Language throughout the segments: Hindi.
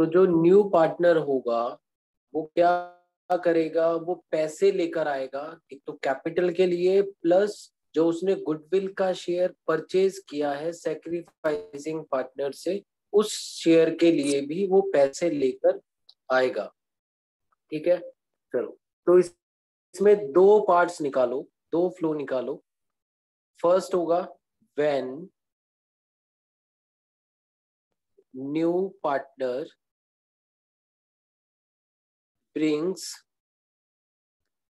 तो जो न्यू पार्टनर होगा वो क्या करेगा, वो पैसे लेकर आएगा एक तो कैपिटल के लिए, प्लस जो उसने गुडविल का शेयर परचेज किया है सैक्रिफाइसिंग पार्टनर से, उस शेयर के लिए भी वो पैसे लेकर आएगा। ठीक है, चलो तो इसमें दो पार्ट्स निकालो, दो फ्लो निकालो। फर्स्ट होगा when new partner brings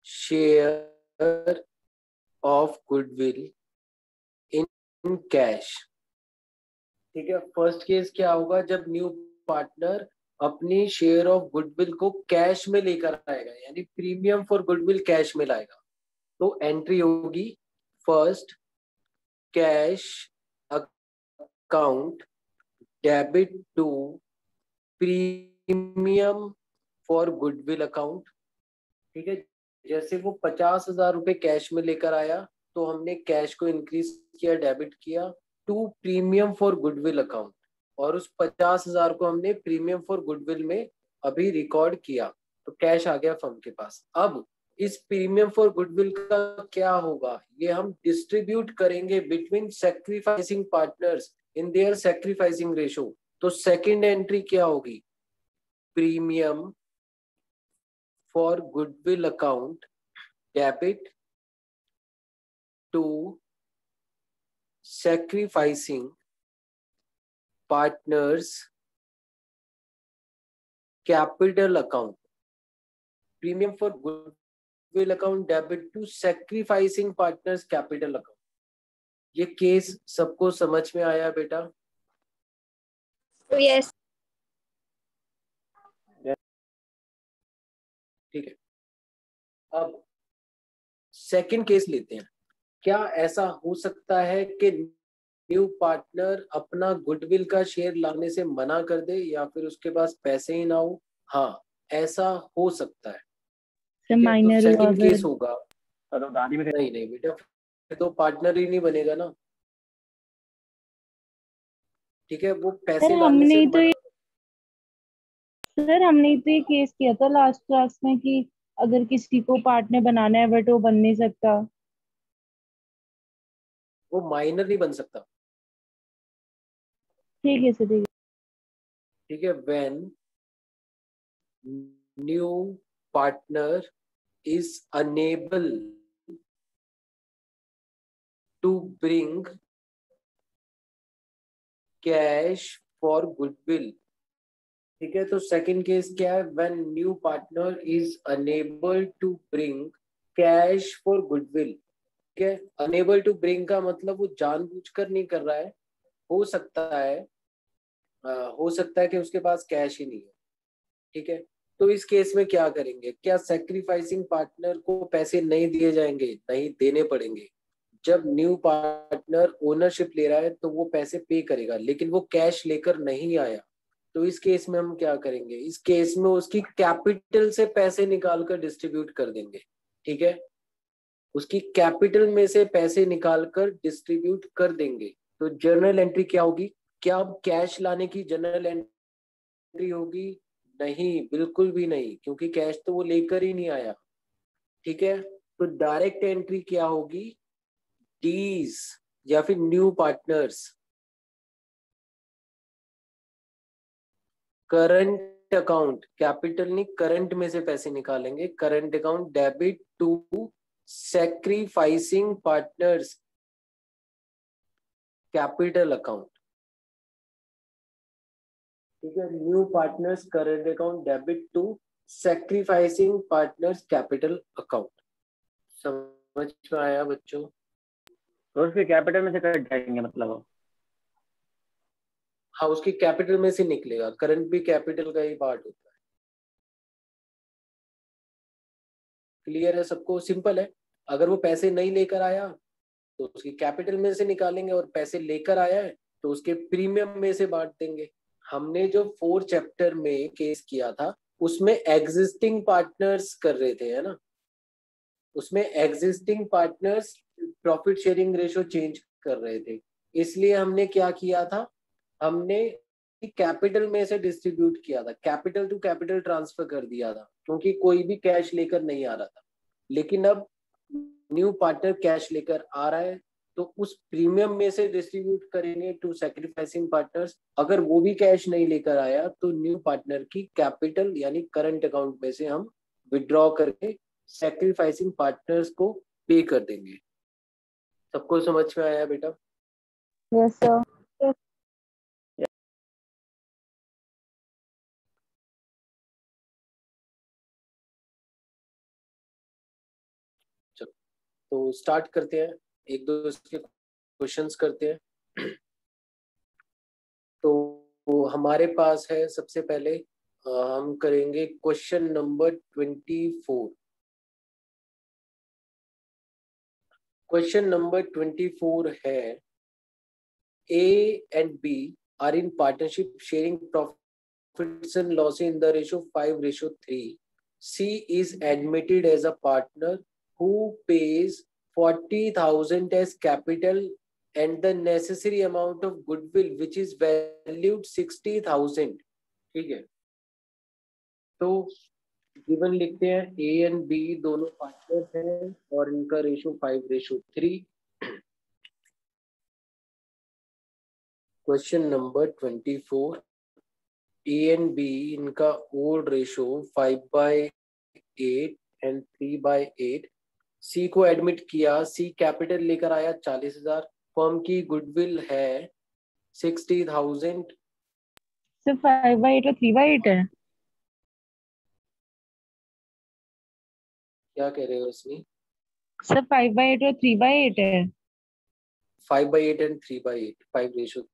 share of goodwill in cash। ठीक है, फर्स्ट केस क्या होगा, जब न्यू पार्टनर अपनी शेयर ऑफ गुडविल को कैश में लेकर आएगा, यानी प्रीमियम फॉर गुडविल कैश में लाएगा। तो एंट्री होगी first cash account debit to premium for goodwill account. ठीक है, जैसे वो 50,000 रुपए कैश में लेकर आया तो हमने कैश को इंक्रीज किया, डेबिट किया to premium for goodwill account, और उस 50,000 को हमने प्रीमियम फॉर गुडविल में अभी रिकॉर्ड किया, तो कैश आ गया फर्म के पास। अब इस प्रीमियम फॉर गुडविल का क्या होगा, ये हम डिस्ट्रीब्यूट करेंगे between sacrificing partners in their sacrificing ratio. तो सेकंड एंट्री क्या होगी, premium for goodwill account debit to sacrificing partners capital account। premium for goodwill account debit to sacrificing partners capital account। ये केस सबको समझ में आया बेटा? यस। ठीक है, अब सेकंड केस लेते हैं। क्या ऐसा हो सकता है कि न्यू पार्टनर अपना गुडविल का शेयर लाने से मना कर दे या फिर उसके पास पैसे ही ना हो? हाँ, ऐसा हो सकता है। माइनर तो सेकंड केस होगा, नहीं नहीं बेटा, तो पार्टनर ही नहीं बनेगा ना। ठीक है, वो पैसे लाने से सर हमने तो ये केस किया था लास्ट क्लास में कि अगर किसी को पार्टनर बनाना है बट वो बन नहीं सकता। वो माइनर नहीं बन सकता। ठीक है सर, ठीक है। ठीक है, when new partner is unable to bring cash for goodwill. ठीक है, तो सेकंड केस क्या है, when new partner is unable to bring cash for goodwill. ठीक है, अनेबल टू ब्रिंग का मतलब वो जानबूझकर नहीं कर रहा है, हो सकता है हो सकता है कि उसके पास कैश ही नहीं है। ठीक है, तो इस केस में क्या करेंगे, क्या सैक्रिफाइसिंग पार्टनर को पैसे नहीं दिए जाएंगे? नहीं, देने पड़ेंगे। जब न्यू पार्टनर ओनरशिप ले रहा है तो वो पैसे पे करेगा, लेकिन वो कैश लेकर नहीं आया। तो इस केस में हम क्या करेंगे, इस केस में उसकी कैपिटल से पैसे निकालकर डिस्ट्रीब्यूट कर देंगे। ठीक है, उसकी कैपिटल में से पैसे निकालकर डिस्ट्रीब्यूट कर देंगे। तो जर्नल एंट्री क्या होगी, क्या अब कैश लाने की जर्नल एंट्री होगी? नहीं, बिल्कुल भी नहीं, क्योंकि कैश तो वो लेकर ही नहीं आया। ठीक है, तो डायरेक्ट एंट्री क्या होगी, डीज या फिर new partners current account, capital नहीं करंट में से पैसे निकालेंगे, current account debit to sacrificing partners capital account. ठीक है, new partners current account debit to sacrificing partners capital account. समझ में आया बच्चों? तो उसके कैपिटल में से कट जाएंगे मतलब? हाँ, उसकी कैपिटल में से निकलेगा, करंट भी कैपिटल का ही पार्ट होता है। क्लियर है सबको? सिंपल है। अगर वो पैसे नहीं लेकर आया तो उसकी कैपिटल में से निकालेंगे, और पैसे लेकर आया है तो उसके प्रीमियम में से बांट देंगे। हमने जो 4 चैप्टर में केस किया था उसमें एग्जिस्टिंग पार्टनर्स कर रहे थे, है ना? उसमें existing partners profit sharing ratio change कर रहे थे। इसलिए हमने क्या किया था, हमने कैपिटल में से डिस्ट्रीब्यूट किया था, कैपिटल टू कैपिटल ट्रांसफर कर दिया था, क्योंकि कोई भी कैश लेकर नहीं आ रहा था। लेकिन अब न्यू पार्टनर कैश लेकर आ रहा है, तो उस प्रीमियम में से डिस्ट्रीब्यूट करेंगे टू सैक्रिफाइसिंग पार्टनर्स। अगर वो भी कैश नहीं लेकर आया तो न्यू पार्टनर की कैपिटल यानी करंट अकाउंट में से हम विड्रॉ करके सैक्रिफाइसिंग पार्टनर्स को पे कर देंगे। सबको समझ में आया बेटा? Yes sir. चलो तो स्टार्ट करते हैं, एक दो इसके क्वेश्चंस करते हैं। तो हमारे पास है सबसे पहले हम करेंगे क्वेश्चन नंबर 24। क्वेश्चन नंबर 24 है, A and B are in partnership sharing profits and losses in the ratio 5:3. C is admitted as a partner who pays 40,000 as capital and the necessary amount of goodwill which is valued 60,000। ठीक है, तो गिवन लिखते हैं A and B दोनों पार्टनर्स हैं और इनका ratio 5:3। Question number 24, A and B इनका ओल्ड रेशो 5/8 एंड 3/8। C को एडमिट किया, C कैपिटल लेकर आया 40,000, फर्म की गुडविल है 60,000। सिर्फ 5/8 और 3/8 है? क्या कह रहे हो इसमें? सिर्फ 5/8 और 3/8 है? 5/8 एंड 3/8, 5:।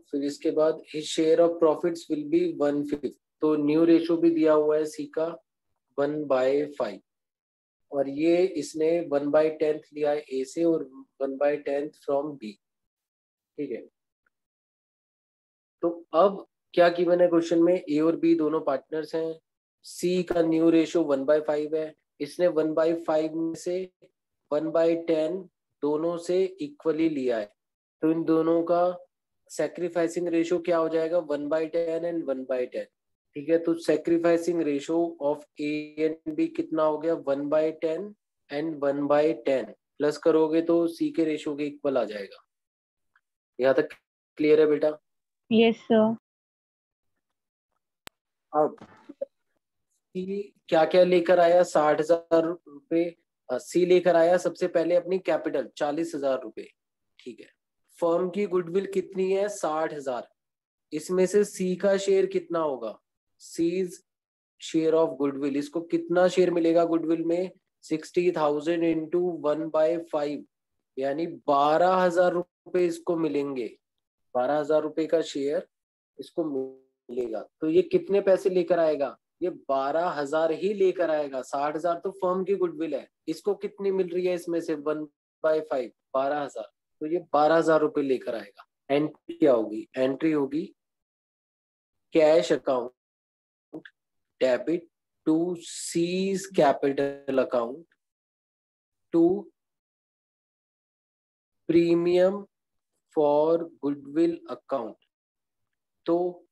फिर इसके बाद his share of profits will be 1/5। तो न्यू रेशो भी दिया हुआ है सी का 1/5, और ये इसने 1/10 लिया है ए से और 1/10 फ्रॉम बी। ठीक है, तो अब क्या गिवन है क्वेश्चन में? ए और बी दोनों पार्टनर्स हैं, सी का न्यू रेशो 1/5 है, इसने 1/5 में से 1/10 दोनों से इक्वली लिया है, तो इन दोनों का सैक्रिफाइसिंग रेशो क्या हो जाएगा? 1/10 एंड 1/10। ठीक है, तो sacrificing ratio of A and B कितना हो गया? 1/10 एंड 1/10, प्लस करोगे तो सी के रेशो के इक्वल आ जाएगा। यहाँ तक क्लियर है बेटा? Yes sir. अब सी क्या क्या लेकर आया? 60,000 रुपए सी लेकर आया सबसे पहले अपनी कैपिटल 40,000 रुपए। ठीक है, फर्म की गुडविल कितनी है? 60,000। इसमें से सी का शेयर कितना होगा? सीज शेयर ऑफ गुडविल, इसको कितना शेयर मिलेगा गुडविल में? 60,000 इंटू 1/5, यानी 12,000 रुपए इसको मिलेंगे। 12,000 रुपए का शेयर इसको मिलेगा। तो ये कितने पैसे लेकर आएगा? ये 12,000 ही लेकर आएगा। 60,000 तो फर्म की गुडविल है, इसको कितनी मिल रही है इसमें से? 1/5, 12,000। तो ये 12,000 रुपए लेकर आएगा। एंट्री क्या होगी? एंट्री होगी cash account debit to C's capital account to premium for goodwill account. तो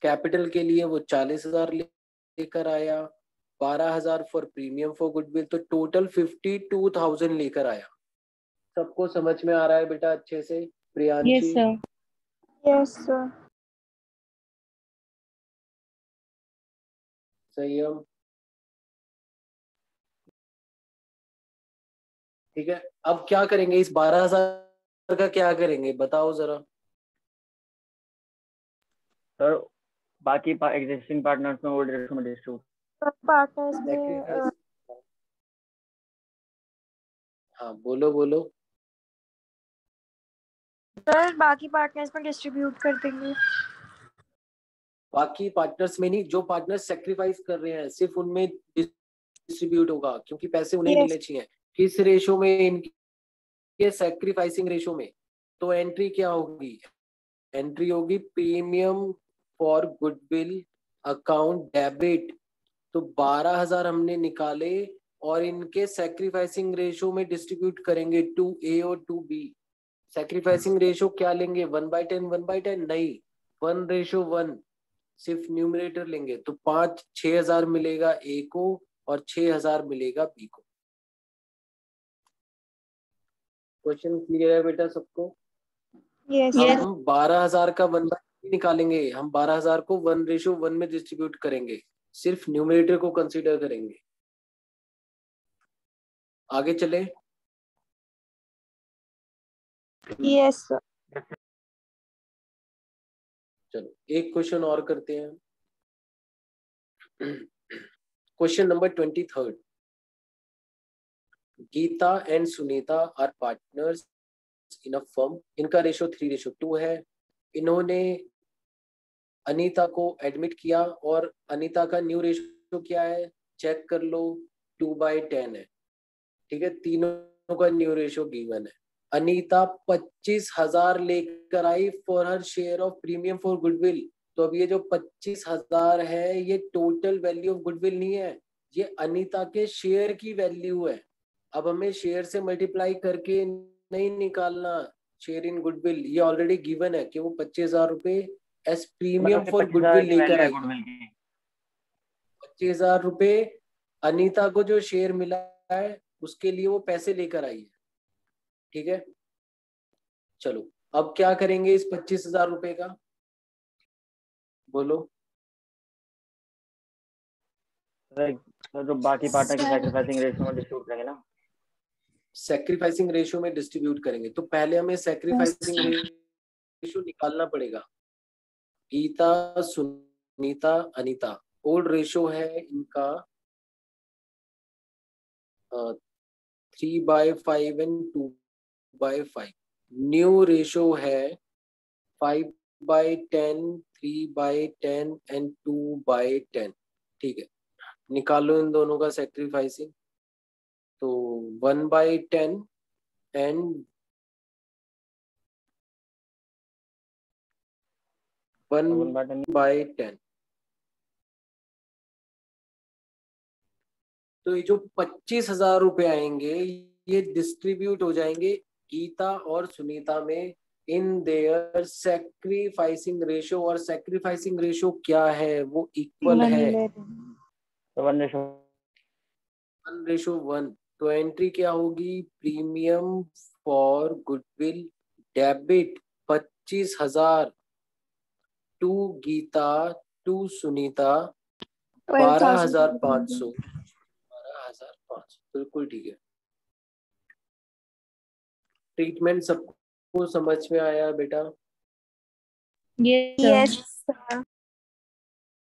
कैपिटल के लिए वो 40,000 लेकर आया, 12,000 फॉर प्रीमियम फॉर गुडविल, तो टोटल 52,000 लेकर आया। सबको समझ में आ रहा है बेटा अच्छे से? Priyanshi? Yes sir. Yes sir. संयम? ठीक है, अब क्या करेंगे इस 12,000 का? क्या करेंगे बताओ जरा? सर बाकी एग्जिस्टिंग पार्टनर्स में ओल्ड रेशो में डिस्ट्रीब्यूट। पार्टनर्स में हाँ बोलो बोलो। सर बाकी पार्टनर्स में डिस्ट्रीब्यूट कर देंगे। बाकी पार्टनर्स में नहीं, जो पार्टनर सेक्रीफाइस कर रहे हैं सिर्फ उनमें डिस्ट्रीब्यूट होगा, क्योंकि पैसे उन्हें Yes. मिलने चाहिए। किस रेशो में? इनके सैक्रिफाइसिंग रेशो में। तो एंट्री क्या होगी? एंट्री होगी premium for goodwill account debit. तो 12,000 हमने निकाले और इनके सैक्रिफाइसिंग रेशो में डिस्ट्रीब्यूट करेंगे टू ए और टू बी। सैक्रिफाइसिंग रेशो क्या लेंगे? 1/10 1/10 नहीं, 1:1, सिर्फ न्यूमरेटर लेंगे। तो 6,000 मिलेगा ए को और 6,000 मिलेगा बी को। क्वेश्चन क्लियर है बेटा सबको? यस हम 12,000 का 1/3 निकालेंगे, हम 12,000 को 1:1 में डिस्ट्रीब्यूट करेंगे, सिर्फ न्यूमरेटर को कंसीडर करेंगे। आगे चले। Yes sir. चलो एक क्वेश्चन और करते हैं। Question number 23। Geeta and Sunita are partners in a firm. इनका रेशो 3:2 है। इन्होंने अनीता को एडमिट किया और अनीता का न्यू रेशो क्या है? चेक कर लो, 2/10 है। ठीक है, तीनों का न्यू रेशो गिवन है। अनीता 25,000 लेकर आई for her share of premium for goodwill. तो अब ये जो 25,000 है ये टोटल वैल्यू ऑफ गुडविल नहीं है, ये अनीता के शेयर की वैल्यू है। अब हमें शेयर से मल्टीप्लाई करके नहीं निकालना शेयर इन गुडविल, ये ऑलरेडी गिवन है कि वो 25,000 रुपए एस प्रीमियम मतलब फॉर 25,000 गुडविल की लेकर वैल्यू है आई। गुडविल की। 25,000 रुपए अनीता को जो शेयर मिला है उसके लिए वो पैसे लेकर आई है। ठीक है, चलो अब क्या करेंगे इस 25,000 रुपए का? बोलो। तो जो बाकी पार्टनर की सैक्रिफाइसिंग रेशियो में डिस्ट्रीब्यूट करेंगे ना। सैक्रिफाइसिंग रेशियो में डिस्ट्रीब्यूट करेंगे, तो पहले हमें सैक्रिफाइसिंग रेशियो निकालना पड़ेगा। गीता, सुनीता, अनीता, ओल्ड रेशियो है इनका 3/5 एंड 2/5। न्यू रेशियो है 5/10, 3/10 एंड 2/10। ठीक है, निकालो इन दोनों का सैक्रिफाइसिंग। तो 1/10 एंड 1/10। तो ये जो 25,000 रुपए आएंगे ये डिस्ट्रीब्यूट हो जाएंगे गीता और सुनीता में इन देयर सैक्रिफाइसिंग रेशियो। और सैक्रिफाइसिंग रेशियो क्या है? वो इक्वल है तो 1:1। तो एंट्री क्या होगी? Premium for goodwill debit 25,000 to Geeta to Sunita 12,500। 12,500 बिल्कुल ठीक है। ट्रीटमेंट सबको समझ में आया बेटा? Yes yes sir.